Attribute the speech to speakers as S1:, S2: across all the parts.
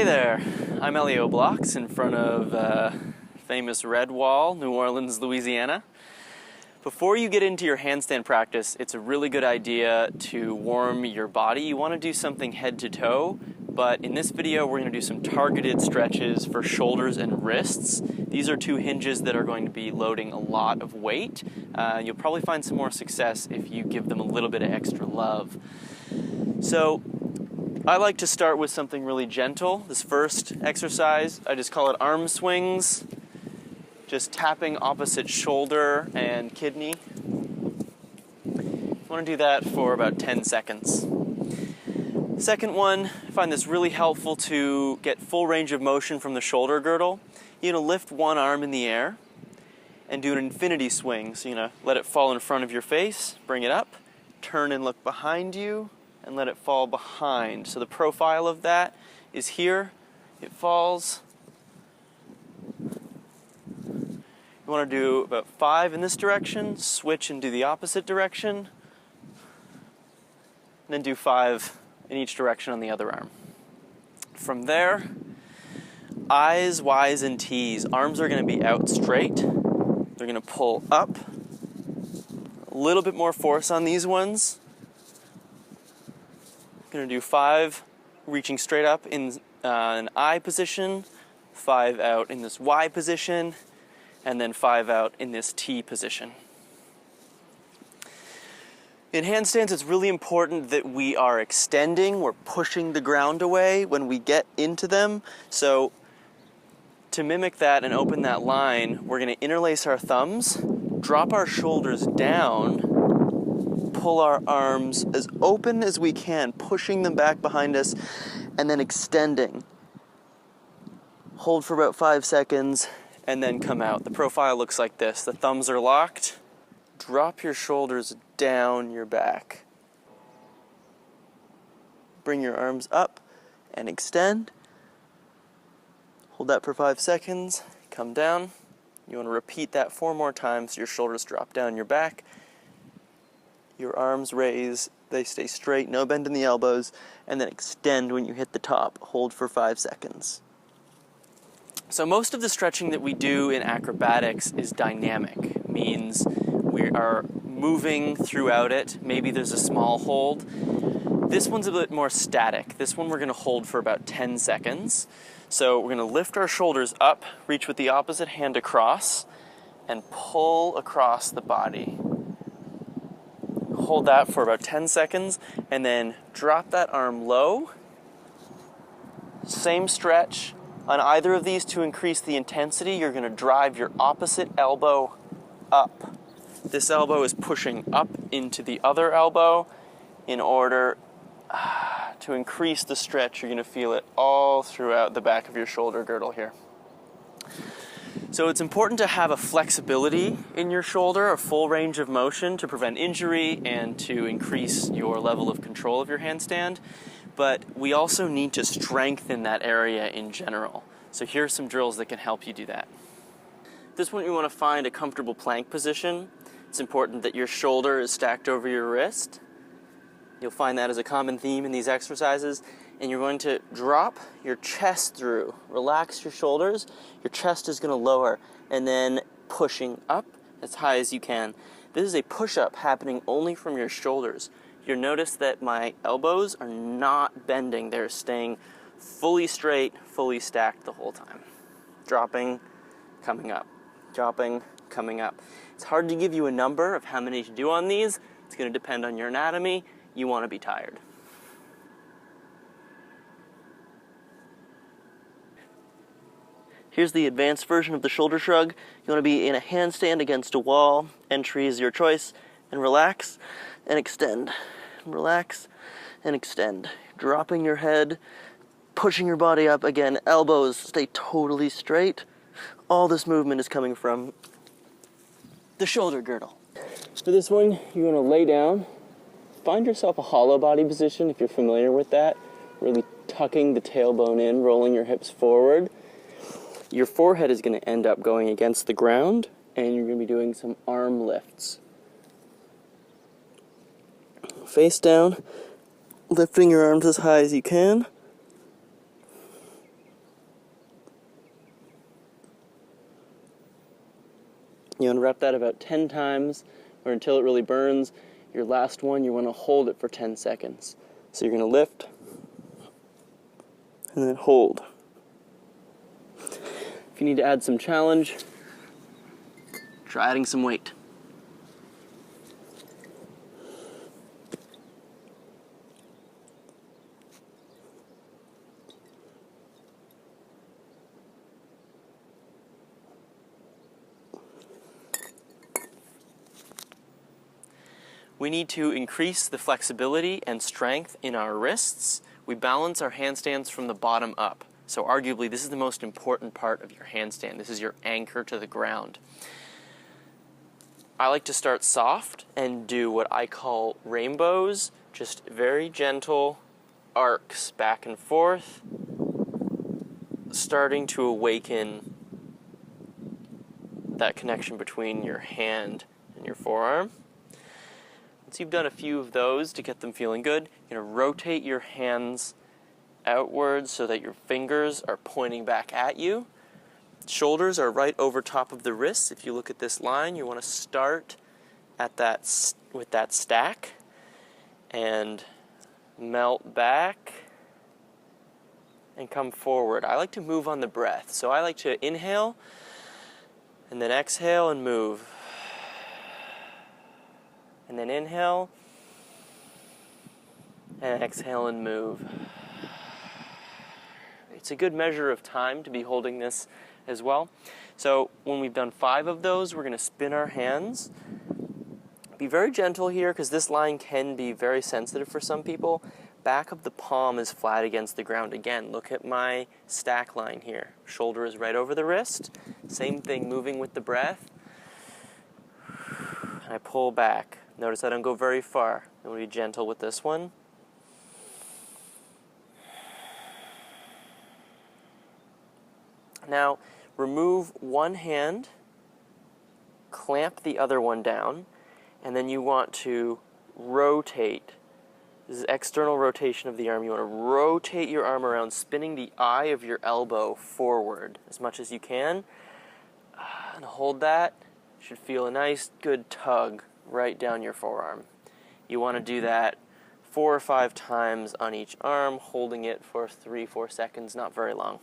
S1: there, I'm Ellio Blox in front of famous Red Wall, New Orleans, Louisiana. Before you get into your handstand practice, it's a really good idea to warm your body. You want to do something head to toe, but in this video we're going to do some targeted stretches for shoulders and wrists. These are two hinges that are going to be loading a lot of weight. You'll probably find some more success if you give them a little bit of extra love. So I like to start with something really gentle. This first exercise, I just call it arm swings. Just tapping opposite shoulder and kidney. You want to do that for about 10 seconds. Second one, I find this really helpful to get full range of motion from the shoulder girdle. You're going to lift one arm in the air and do an infinity swing. So you're going to let it fall in front of your face, bring it up, turn and look behind you, and let it fall behind. So the profile of that is here. It falls. You want to do about 5 in this direction, switch and do the opposite direction, and then do 5 in each direction on the other arm. From there, I's, Y's, and T's. Arms are going to be out straight. They're going to pull up. A little bit more force on these ones. Going to do 5 reaching straight up in an I position, 5 out in this Y position, and then 5 out in this T position. In handstands, it's really important that we are extending, we're pushing the ground away when we get into them. So to mimic that and open that line, we're going to interlace our thumbs, drop our shoulders down, pull our arms as open as we can, pushing them back behind us, and then extending. Hold for about 5 seconds, and then come out. The profile looks like this. The thumbs are locked. Drop your shoulders down your back. Bring your arms up and extend. Hold that for 5 seconds. Come down. You want to repeat that 4 more times so your shoulders drop down your back. Your arms raise, they stay straight, no bend in the elbows, and then extend when you hit the top. Hold for 5 seconds. So most of the stretching that we do in acrobatics is dynamic, means we are moving throughout it. Maybe there's a small hold. This one's a bit more static. This one we're going to hold for about 10 seconds. So we're going to lift our shoulders up, reach with the opposite hand across, and pull across the body. Hold that for about 10 seconds, and then drop that arm low. Same stretch. On either of these, to increase the intensity, you're going to drive your opposite elbow up. This elbow is pushing up into the other elbow in order to increase the stretch. You're going to feel it all throughout the back of your shoulder girdle here. So it's important to have a flexibility in your shoulder, a full range of motion to prevent injury and to increase your level of control of your handstand. But we also need to strengthen that area in general. So here are some drills that can help you do that. This one, you want to find a comfortable plank position. It's important that your shoulder is stacked over your wrist. You'll find that as a common theme in these exercises. And you're going to drop your chest through. Relax your shoulders. Your chest is going to lower. And then pushing up as high as you can. This is a push-up happening only from your shoulders. You'll notice that my elbows are not bending. They're staying fully straight, fully stacked the whole time. Dropping, coming up. Dropping, coming up. It's hard to give you a number of how many to do on these. It's going to depend on your anatomy. You want to be tired. Here's the advanced version of the shoulder shrug. You want to be in a handstand against a wall. Entry is your choice. And relax and extend. Relax and extend. Dropping your head, pushing your body up. Again, elbows stay totally straight. All this movement is coming from the shoulder girdle. For this one, you want to lay down. Find yourself a hollow body position if you're familiar with that. Really tucking the tailbone in, rolling your hips forward. Your forehead is going to end up going against the ground, and you're going to be doing some arm lifts. Face down, lifting your arms as high as you can. You want to rep that about 10 times or until it really burns. Your last one, you want to hold it for 10 seconds. So you're going to lift and then hold. If you need to add some challenge, try adding some weight. We need to increase the flexibility and strength in our wrists. We balance our handstands from the bottom up. So arguably, this is the most important part of your handstand. This is your anchor to the ground. I like to start soft and do what I call rainbows, just very gentle arcs back and forth, starting to awaken that connection between your hand and your forearm. Once you've done a few of those to get them feeling good, you're going to rotate your hands outwards so that your fingers are pointing back at you. Shoulders are right over top of the wrists. If you look at this line, you want to start at with that stack and melt back and come forward. I like to move on the breath, so I like to inhale and then exhale and move. And then inhale and exhale and move. It's a good measure of time to be holding this as well. So when we've done 5 of those, we're going to spin our hands. Be very gentle here because this line can be very sensitive for some people. Back of the palm is flat against the ground. Again, look at my stack line here. Shoulder is right over the wrist. Same thing, moving with the breath. And I pull back. Notice I don't go very far. I'm going to be gentle with this one. Now, remove one hand, clamp the other one down, and then you want to rotate. This is external rotation of the arm. You want to rotate your arm around, spinning the eye of your elbow forward as much as you can. And hold that. You should feel a nice, good tug right down your forearm. You want to do that 4 or 5 times on each arm, holding it for 3-4 seconds, not very long.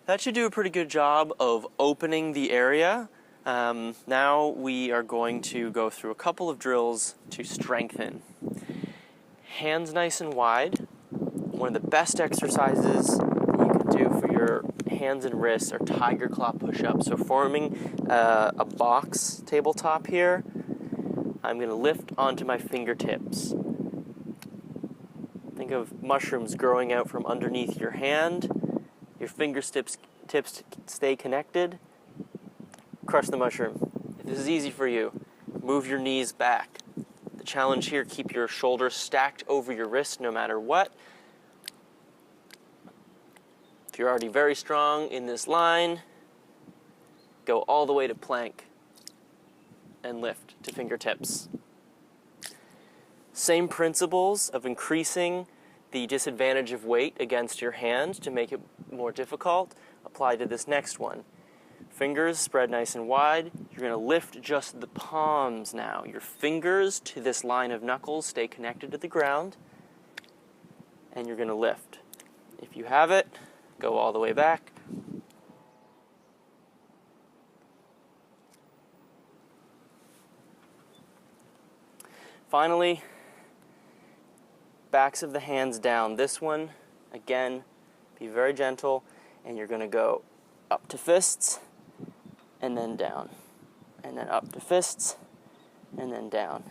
S1: That should do a pretty good job of opening the area. Now we are going to go through a couple of drills to strengthen. Hands nice and wide. One of the best exercises you can do for your hands and wrists are tiger claw push-ups. So forming a box tabletop here, I'm going to lift onto my fingertips. Think of mushrooms growing out from underneath your hand. Your fingertips stay connected. Crush the mushroom. If this is easy for you, move your knees back. The challenge here, keep your shoulders stacked over your wrist no matter what. If you're already very strong in this line, go all the way to plank and lift to fingertips. Same principles of increasing the disadvantage of weight against your hand to make it more difficult apply to this next one. Fingers spread nice and wide. You're going to lift just the palms now. Your fingers to this line of knuckles stay connected to the ground, and you're going to lift. If you have it, go all the way back. Finally, backs of the hands down. This one, again, be very gentle, and you're going to go up to fists, and then down, and then up to fists, and then down.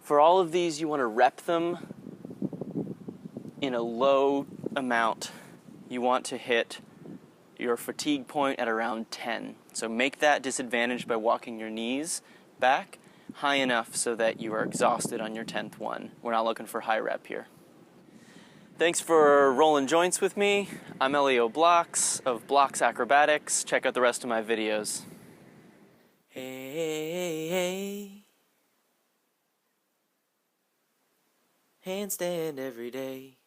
S1: For all of these, you want to rep them in a low amount. You want to hit your fatigue point at around 10. So make that disadvantage by walking your knees back high enough so that you are exhausted on your 10th one. We're not looking for high rep here. Thanks for rolling joints with me. I'm Ellio Blox of Blox Acrobatics. Check out the rest of my videos. Hey, handstand every day.